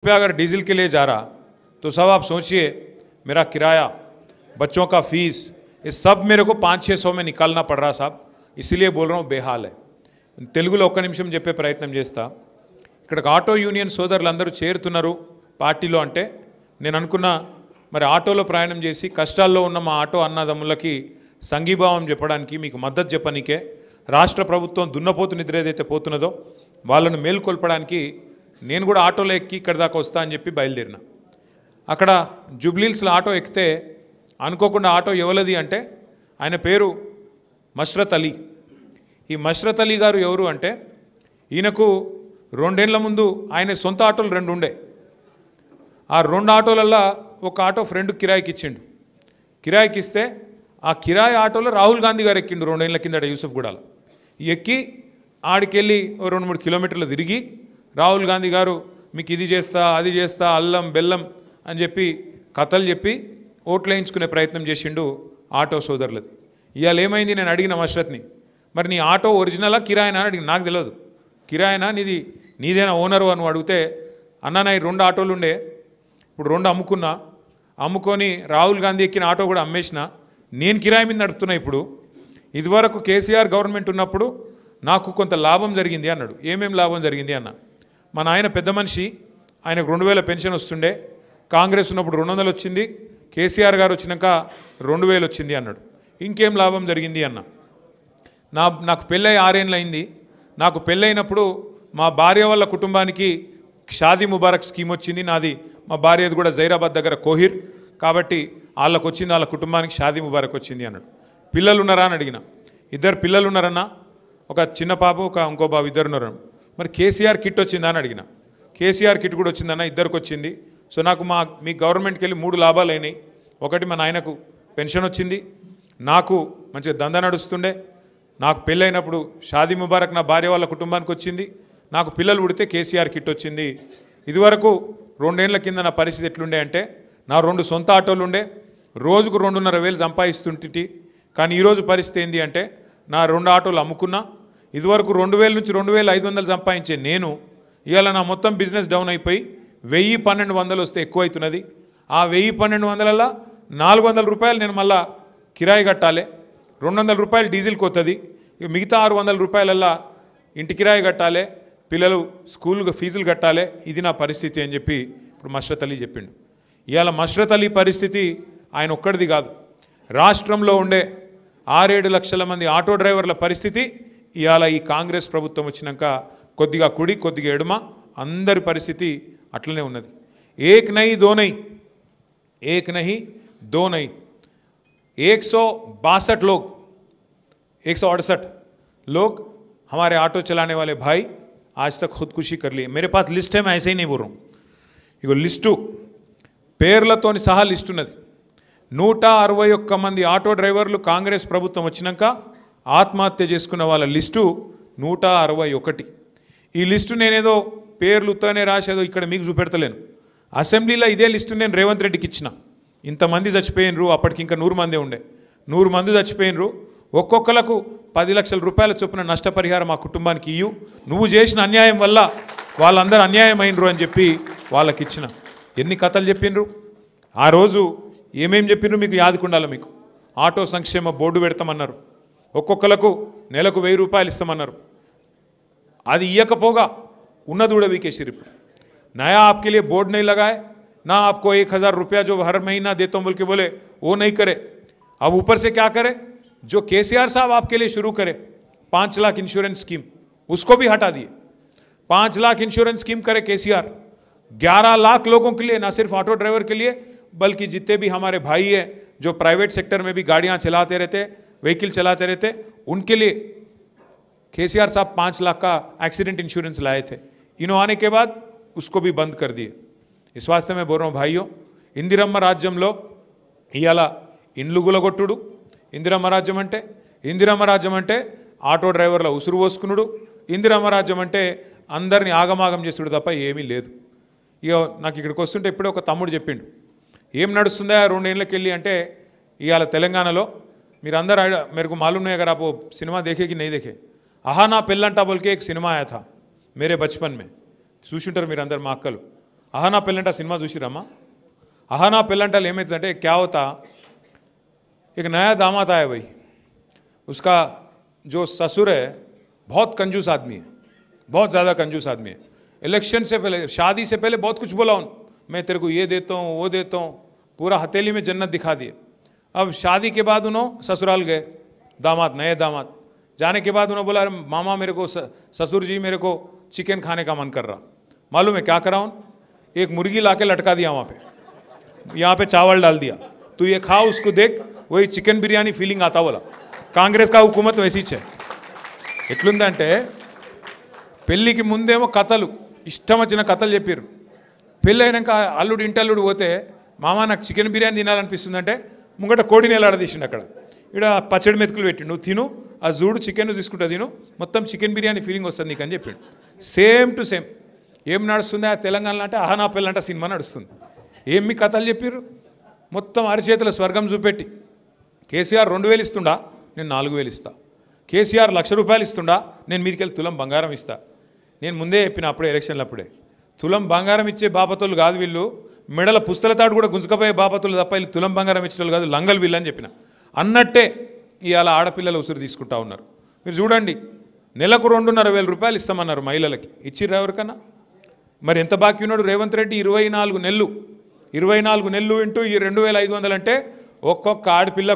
रुपया अगर डीजल के लिए जा रहा तो सब आप सोचिए, मेरा किराया, बच्चों का फीस, ये सब मेरे को 500-600 में निकालना पड़ रहा साहब. इसीलिए बोल रहा हूँ बेहाल है. తెలుగులో ఒక్క నిమిషం చెప్పే ప్రయత్నం చేస్తా. ఇక్కడ ఆటో యూనియన్ సోదరులందరూ చేరుతున్నారు పార్టీలో అంటే నేను అనుకున్నా మరి ఆటోలో ప్రయాణం చేసి కష్టాల్లో ఉన్న మా ఆటో అన్నదమ్ములకి సంఘీభావం చెప్పడానికి, మీకు మద్దతు చెప్పనికే, రాష్ట్ర ప్రభుత్వం దున్నపోతు నిద్ర ఏదైతే పోతున్నదో వాళ్ళను మేల్కొల్పడానికి నేను కూడా ఆటోలో ఎక్కి ఇక్కడ దాకా వస్తా అని చెప్పి బయలుదేరిన. అక్కడ జూబ్లీహిల్స్లో ఆటో ఎక్కితే అనుకోకుండా ఆటో ఎవలది అంటే ఆయన పేరు మష్రత్ అలీ. ఈ మష్రత్ అలీ గారు ఎవరు అంటే ఈయనకు 2 ఏళ్ల ముందు ఆయన సొంత ఆటోలు 2 ఉండే. ఆ 2 ఆటోలల్లో ఒక ఆటో ఫ్రెండ్ కిరాయికి ఇచ్చిండు. కిరాయికి ఇస్తే ఆ కిరాయి ఆటోలో రాహుల్ గాంధీ గారు ఎక్కిండు 2 ఏళ్ల కిందట యూసుఫ్గూడలో. ఎక్కి ఆడికెళ్ళి 2-3 కిలోమీటర్లు తిరిగి రాహుల్ గాంధీ గారు మీకు ఇది చేస్తా, అది చేస్తా, అల్లం బెల్లం అని చెప్పి కథలు చెప్పి ఓట్లు వేయించుకునే ప్రయత్నం చేసిండు ఆటో సోదరులది. ఇవాళ ఏమైంది, నేను అడిగిన మష్రత్ని, మరి నీ ఆటో ఒరిజినలా కిరాయినా అని అడిగి, నాకు తెలియదు కిరాయినా నీదేనా ఓనరు అని అడిగితే, అన్న నా 2 ఆటోలు ఉండే, ఇప్పుడు 2 అమ్ముకున్నా, అమ్ముకొని రాహుల్ గాంధీ ఎక్కిన ఆటో కూడా అమ్మేసిన, నేను కిరాయి మీద నడుపుతున్నా. ఇప్పుడు ఇదివరకు కేసీఆర్ గవర్నమెంట్ ఉన్నప్పుడు నాకు కొంత లాభం జరిగింది అన్నాడు. ఏమేం లాభం జరిగింది అన్న, మా నాయన పెద్ద మనిషి, ఆయనకు 2000 పెన్షన్ వస్తుండే, కాంగ్రెస్ ఉన్నప్పుడు 200 వచ్చింది, కేసీఆర్ గారు వచ్చినాక 2000 వచ్చింది అన్నాడు. ఇంకేం లాభం జరిగింది అన్న, నాకు పెళ్ళై 6 ఏళ్ళు అయింది. నాకు పెళ్ళైనప్పుడు మా భార్య వాళ్ళ కుటుంబానికి షాదీ ముబారక్ స్కీమ్ వచ్చింది. నాది మా భార్యది కూడా జైరాబాద్ దగ్గర కోహిర్, కాబట్టి వాళ్ళకు వచ్చింది, వాళ్ళ కుటుంబానికి షాదీ ముబారక్ వచ్చింది అన్నాడు. పిల్లలు ఉన్నారా అని అడిగిన, 2 పిల్లలు ఉన్నారన్నా, ఒక చిన్న పాప, ఇంకో బాబు, 2 ఉన్నారు. మరి కేసీఆర్ కిట్ వచ్చిందా అని అడిగిన. కేసీఆర్ కిట్ కూడా వచ్చిందన్న, 2కి వచ్చింది. సో నాకు మీ గవర్నమెంట్కి వెళ్ళి 3 లాభాలు అయినాయి. ఒకటి, మా నాయనకు పెన్షన్ వచ్చింది, నాకు మంచిగా దందా నడుస్తుండే, నాకు పెళ్ళైనప్పుడు షాదీ ముబారక్ నా భార్య వాళ్ళ కుటుంబానికి వచ్చింది, నాకు పిల్లలు పుడితే కేసీఆర్ కిట్ వచ్చింది. ఇదివరకు 2 ఏళ్ల కింద నా పరిస్థితి ఎట్లుండే అంటే, నా 2 సొంత ఆటోలు ఉండే, రోజుకు 2,500 సంపాదిస్తుంటి. కానీ ఈరోజు పరిస్థితి ఏంటి అంటే, నా 2 ఆటోలు అమ్ముకున్నా. ఇదివరకు 2000 నుంచి 2500 సంపాదించే నేను ఇవాళ నా మొత్తం బిజినెస్ డౌన్ అయిపోయి 1000-1200 వస్తే ఎక్కువ అవుతున్నది. ఆ 1000-1200లలో 400 రూపాయలు నేను మళ్ళా కిరాయి కట్టాలి, 200 రూపాయలు డీజిల్కి వస్తుంది, మిగతా 600 రూపాయలల్లా ఇంటి కిరాయి కట్టాలి, పిల్లలు స్కూల్కి ఫీజులు కట్టాలి. ఇది నా పరిస్థితి అని చెప్పి ఇప్పుడు మష్రత్ అలీ చెప్పిండు. ఇవాళ మష్రత్ అలీ పరిస్థితి ఆయన ఒక్కడిది కాదు, రాష్ట్రంలో ఉండే 6-7 లక్షల మంది ఆటో డ్రైవర్ల పరిస్థితి ఇవాళ ఈ కాంగ్రెస్ ప్రభుత్వం వచ్చినాక కొద్దిగా కుడి కొద్దిగా ఎడమ అందరి పరిస్థితి అట్లనే ఉన్నది. ఏక్ నహీ దో నహీ, ఏక్ నహీ దో నహీ, 162 लोग, 168 लोग हमारे ऑटो चलाने वाले भाई आज तक खुदकुशी कर लिए. मेरे पास लिस्ट है, मैं ऐसे ही नहीं बोल रहा हूँ. इगो लिस्टू పేర్లతోని సహా లిస్ట్ ఉన్నది. 161 మంది ఆటో డ్రైవర్లు కాంగ్రెస్ ప్రభుత్వం వచ్చినాక ఆత్మహత్య చేసుకున్న వాళ్ళ లిస్టు 161. ఈ లిస్టు నేనేదో పేర్లు ఉత్తనే రాసేదో ఇక్కడ మీకు చూపెడతలేను. అసెంబ్లీలో ఇదే లిస్టు నేను రేవంత్ రెడ్డికి ఇచ్చిన. ఇంతమంది చచ్చిపోయినరు, అప్పటికి ఇంకా 100 మందే ఉండే, 100 మంది చచ్చిపోయినరు, ఒక్కొక్కలకు 10 లక్షల రూపాయల చొప్పున నష్టపరిహారం మా కుటుంబానికి ఇయ్యు, నువ్వు చేసిన అన్యాయం వల్ల వాళ్ళందరూ అన్యాయం అయినరు అని చెప్పి వాళ్ళకి ఇచ్చిన. ఎన్ని కథలు చెప్పినరు ఆ రోజు, ఏమేం చెప్పినరు మీకు యాదుకుండాలి. మీకు ఆటో సంక్షేమ బోర్డు పెడతామన్నారు, ఒక్కొక్కలకు నెలకు 1000 రూపాయలు ఇస్తామన్నారు. అది ఇయ్యకపోగా ఉన్నది కూడా వీకేసిరు. ఇప్పుడు నయా आपके लिए बोर्ड नहीं लगाए ना, आपको 1000 रुपया जो हर महीना देता हूँ बोल के बोले वो नहीं करे. अब ऊपर से क्या करे, जो केसीआर साहब आपके लिए शुरू करे 5 लाख इंश्योरेंस स्कीम, उसको भी हटा दिए. 5 लाख इंश्योरेंस स्कीम करे केसीआर, 11 लाख लोगों के लिए, ना सिर्फ ऑटो ड्राइवर के लिए बल्कि जितने भी हमारे भाई हैं जो प्राइवेट सेक्टर में भी गाड़ियाँ चलाते रहते, व्हीकल चलाते रहते, उनके लिए केसीआर साहब 5 लाख का एक्सीडेंट इंश्योरेंस लाए थे. इन्होंने आने के बाद उसको भी बंद कर दिए. इस वास्ते मैं बोल रहा हूँ भाइयों, ఇందిరమ్మ రాజ్యంలో ఇవాళ ఇండ్లు గులగొట్టుడు. ఇందిరమ్మ రాజ్యం అంటే ఆటో డ్రైవర్ల ఉసురు పోసుకునుడు. ఇందిరమ్మ రాజ్యం అంటే అందరినీ ఆగమాగం చేసుడు తప్ప ఏమీ లేదు. ఇక నాకు ఇక్కడికి వస్తుంటే ఇప్పుడే ఒక తమ్ముడు చెప్పిండు, ఏం నడుస్తుందా 2 ఏళ్ళకి వెళ్ళి అంటే, ఇవాళ తెలంగాణలో మీరందరూ मेरे को मालूम नहीं अगर आप वो सिनेमा देखे कि नहीं देखे, आहा ना पेल्लंटा बोल के एक सिनेमा आया था मेरे बचपन में, చూసుంటారు మీరందరూ. మా అక్కలు అహానా పెళ్ళంట సినిమా చూసిరమ్మా? అహానా పెళ్ళంటలు ఏమవుతుందంటే क्या होता, एक नया दामाद आया भाई, उसका जो ससुर है बहुत कंजूस आदमी है, बहुत ज़्यादा कंजूस आदमी है। इलेक्शन से पहले, शादी से पहले बहुत कुछ बोला मैं तेरे को ये देता हूँ वो देता हूँ, पूरा हथेली में जन्नत दिखा दिए। अब शादी के बाद उन्होंने ससुराल गए, दामाद, नए दामाद जाने के बाद उन्होंने बोला अरे मामा मेरे को, ससुर जी मेरे को चिकन खाने का मन कर रहा। मालूम है क्या करा उन? एक मुर्गी ला के लटका दिया वहाँ पे, यहाँ पे चावल डाल दिया, तू ये खा उसको देख, वही चिकन बिरयानी फीलिंग आता बोला। कांग्रेस का हुकूमत वैसी है। ఎట్లుందంటే పెళ్ళికి ముందేమో కథలు, ఇష్టం వచ్చిన కథలు చెప్పారు. పెళ్ళి అయినాక అల్లుడు ఇంటల్లుడు పోతే మామ నాకు చికెన్ బిర్యానీ తినాలనిపిస్తుందంటే ముంగట కోడిని ఎలాడదీసిండు అక్కడ. ఇక్కడ పచ్చడి మెతుకులు పెట్టి నువ్వు తిను, ఆ జూడు చికెన్ తీసుకుంటా తిను, మొత్తం చికెన్ బిర్యానీ ఫీలింగ్ వస్తుంది నీకు అని చెప్పాడు. సేమ్ టు సేమ్ ఏం నడుస్తుంది ఆ తెలంగాణలో అంటే అహానా పెళ్ళంట సినిమా నడుస్తుంది. ఏం మీ కథలు చెప్పారు? మొత్తం అరిచేతుల స్వర్గం చూపెట్టి కేసీఆర్ 2000 ఇస్తుండా, నేను 4000 ఇస్తా. కేసీఆర్ ₹1,00,000 ఇస్తుండా, నేను మీదికెళ్ళి తులం బంగారం ఇస్తా. నేను ముందే చెప్పిన అప్పుడే ఎలక్షన్లు అప్పుడే, తులం బంగారం ఇచ్చే బాపతులు కాదు వీళ్ళు, మెడల పుస్తల తాడు కూడా గుంజుకపోయే బాపతులు తప్ప వీళ్ళు తులం బంగారం ఇచ్చేవాళ్ళు కాదు, లంగలు వీళ్ళు అని చెప్పిన. అన్నట్టే ఇవాళ ఆడపిల్లల ఉసురు తీసుకుంటా ఉన్నారు. మీరు చూడండి, నెలకు ₹2,500 ఇస్తామన్నారు మహిళలకి, ఇచ్చిర్రు ఎవరికన్నా? మరి ఎంత బాకీ ఉన్నాడు రేవంత్ రెడ్డి? 24 నెలలు, 24 నెలలు ఇంటూ ఈ 2,500 అంటే ఒక్కొక్క ఆడపిల్ల